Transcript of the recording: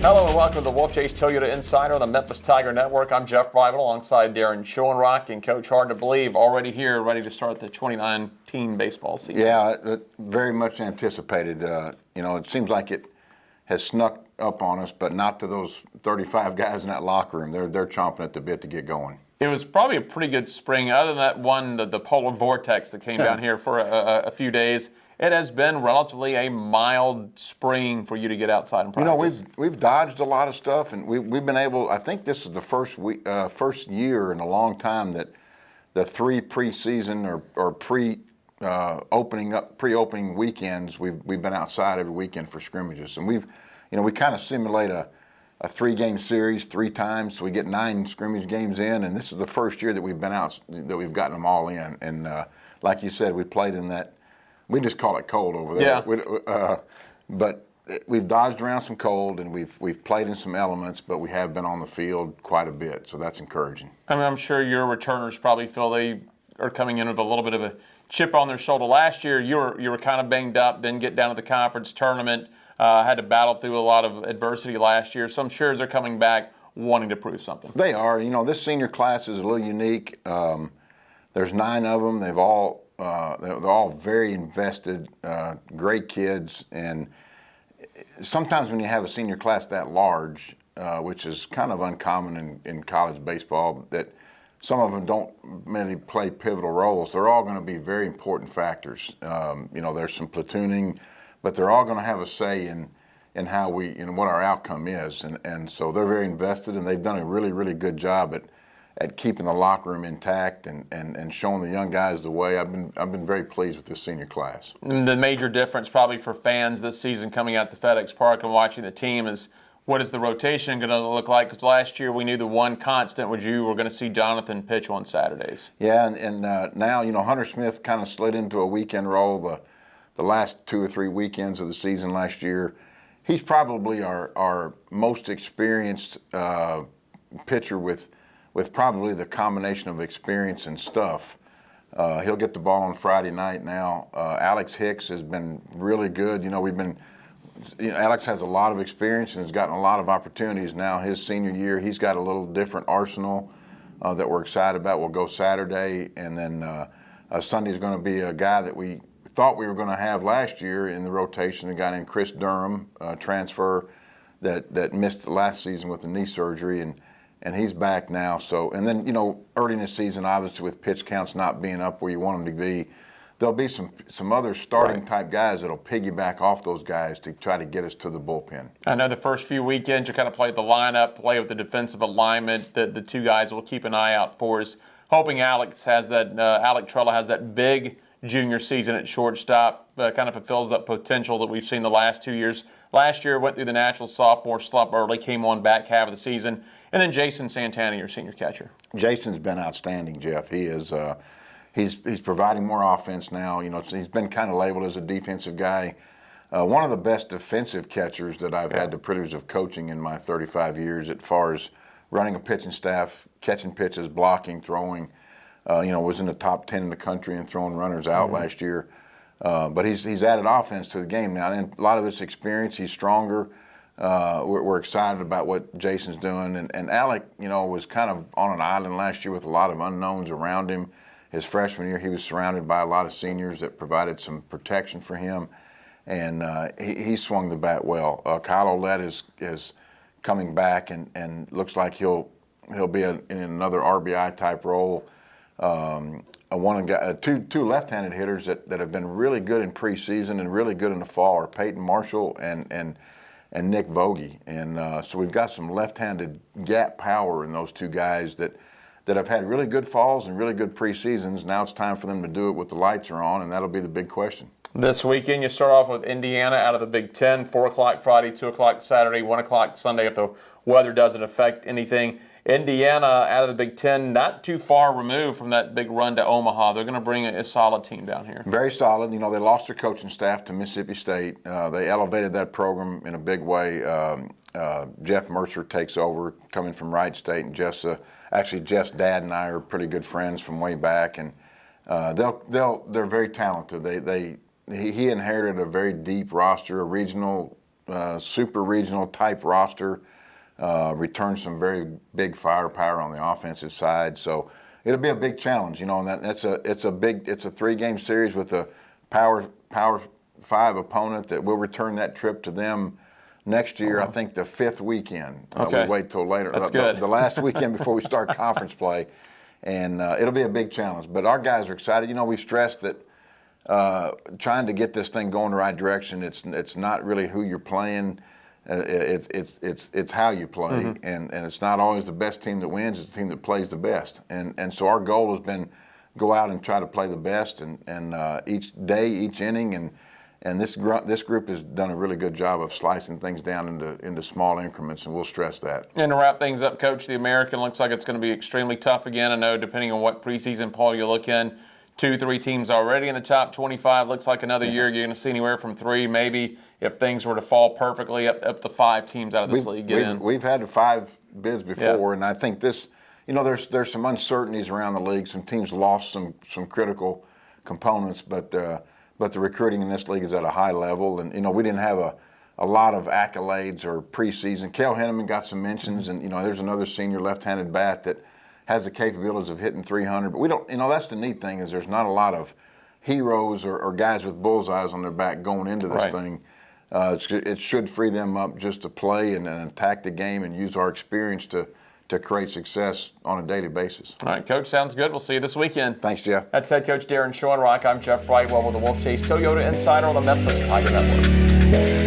Hello and welcome to the Wolfchase Toyota Insider on the Memphis Tiger Network. I'm Jeff Bible alongside Darren Schoenrock and Coach. Hard to believe, already here, ready to start the 2019 baseball season. Yeah, very much anticipated. It seems like it has snuck up on us, but not to those 35 guys in that locker room. They're chomping at the bit to get going. It was probably a pretty good spring, other than that one, the polar vortex that came down here for a few days. It has been relatively a mild spring for you to get outside and practice. We've dodged a lot of stuff, and we've been able. I think this is the first year in a long time that the three preseason or pre-opening weekends we've been outside every weekend for scrimmages, and we kind of simulate a 3-game series 3 times, so we get 9 scrimmage games in, and this is the first year that we've been out, that we've gotten them all in. And like you said, we played in that. We just call it cold over there. Yeah. But we've dodged around some cold, and we've played in some elements, but we have been on the field quite a bit, so that's encouraging. I mean, I'm sure your returners probably feel they are coming in with a little bit of a chip on their shoulder. Last year, you were kind of banged up, didn't get down to the conference tournament, had to battle through a lot of adversity last year, so I'm sure they're coming back wanting to prove something. They are. This senior class is a little unique. There's 9 of them. They're all very invested, great kids, and sometimes when you have a senior class that large, which is kind of uncommon in college baseball, that some of them don't really play pivotal roles. They're all going to be very important factors. There's some platooning, but they're all going to have a say in how what our outcome is, and so they're very invested, and they've done a really, really good job at keeping the locker room intact and showing the young guys the way. I've been very pleased with this senior class. The major difference probably for fans this season coming out to FedEx Park and watching the team is, what is the rotation going to look like? Because last year we knew the one constant was you were going to see Jonathan pitch on Saturdays. Yeah, and now Hunter Smith kind of slid into a weekend role the last 2 or 3 weekends of the season last year. He's probably our most experienced pitcher with probably the combination of experience and stuff. He'll get the ball on Friday night now. Alex Hicks has been really good. Alex has a lot of experience and has gotten a lot of opportunities now. His senior year, he's got a little different arsenal that we're excited about. We'll go Saturday, and then Sunday's going to be a guy that we thought we were going to have last year in the rotation, a guy named Chris Durham, transfer that missed last season with the knee surgery, and he's back now. So, and then, early in the season, obviously with pitch counts not being up where you want them to be, there'll be some other starting type guys that'll piggyback off those guys to try to get us to the bullpen. I know the first few weekends you kind of play the lineup, play with the defensive alignment that the 2 guys will keep an eye out for is hoping Alec Trella has that big junior season at shortstop, kind of fulfills that potential that we've seen the last 2 years. Last year went through the natural sophomore slump early, came on back half of the season. And then Jason Santana, your senior catcher. Jason's been outstanding, Jeff. He is. He's providing more offense now. He's been kind of labeled as a defensive guy. One of the best defensive catchers that I've had the privilege of coaching in my 35 years, as far as running a pitching staff, catching pitches, blocking, throwing. Was in the top 10 in the country and throwing runners out last year. But he's added offense to the game now, and a lot of his experience. He's stronger. We're excited about what Jason's doing, and Alec, was kind of on an island last year with a lot of unknowns around him. His freshman year, he was surrounded by a lot of seniors that provided some protection for him, and he swung the bat well. Kyle Ouellette is coming back, and looks like he'll be in another RBI type role. Two left-handed hitters that have been really good in preseason and really good in the fall are Peyton Marshall and Nick Vogie, and so we've got some left-handed gap power in those 2 guys that have had really good falls and really good preseasons. Now it's time for them to do it with the lights are on, and that'll be the big question. This weekend you start off with Indiana out of the Big Ten, 4 o'clock Friday, 2 o'clock Saturday, 1 o'clock Sunday if the weather doesn't affect anything. Indiana out of the Big Ten, not too far removed from that big run to Omaha. They're going to bring a solid team down here. Very solid. They lost their coaching staff to Mississippi State. They elevated that program in a big way. Jeff Mercer takes over, coming from Wright State, and Jeff's dad and I are pretty good friends from way back, and they're very talented. He inherited a very deep roster, a regional super regional type roster. Returns some very big firepower on the offensive side. So it'll be a big challenge, and it's a 3-game series with a Power 5 opponent that will return that trip to them next year. I think the 5th weekend. Okay. We wait till later. That's good. The last weekend before we start conference play, and it'll be a big challenge. But our guys are excited. We stressed that trying to get this thing going the right direction. It's not really who you're playing. It's how you play, and it's not always the best team that wins. It's the team that plays the best, and so our goal has been go out and try to play the best, and each day, each inning, and this group has done a really good job of slicing things down into small increments, and we'll stress that. And to wrap things up, Coach, the American looks like it's going to be extremely tough again. I know depending on what preseason poll you look in, 2-3 teams already in the top 25. Looks like another year you're going to see anywhere from 3, maybe if things were to fall perfectly, up to 5 teams out of this league get in. We've had 5 bids before, and I think this, there's some uncertainties around the league. Some teams lost some critical components, but the recruiting in this league is at a high level, and we didn't have a lot of accolades or preseason. Kel Henneman got some mentions, and there's another senior left-handed bat that has the capabilities of hitting 300, but we don't. That's the neat thing is there's not a lot of heroes or guys with bullseyes on their back going into this thing. It should free them up just to play and attack the game and use our experience to create success on a daily basis. All right, Coach, sounds good. We'll see you this weekend. Thanks, Jeff. That's head coach Darren Schoenrock. I'm Jeff Brightwell with the Wolfchase Toyota Insider on the Memphis Tiger Network.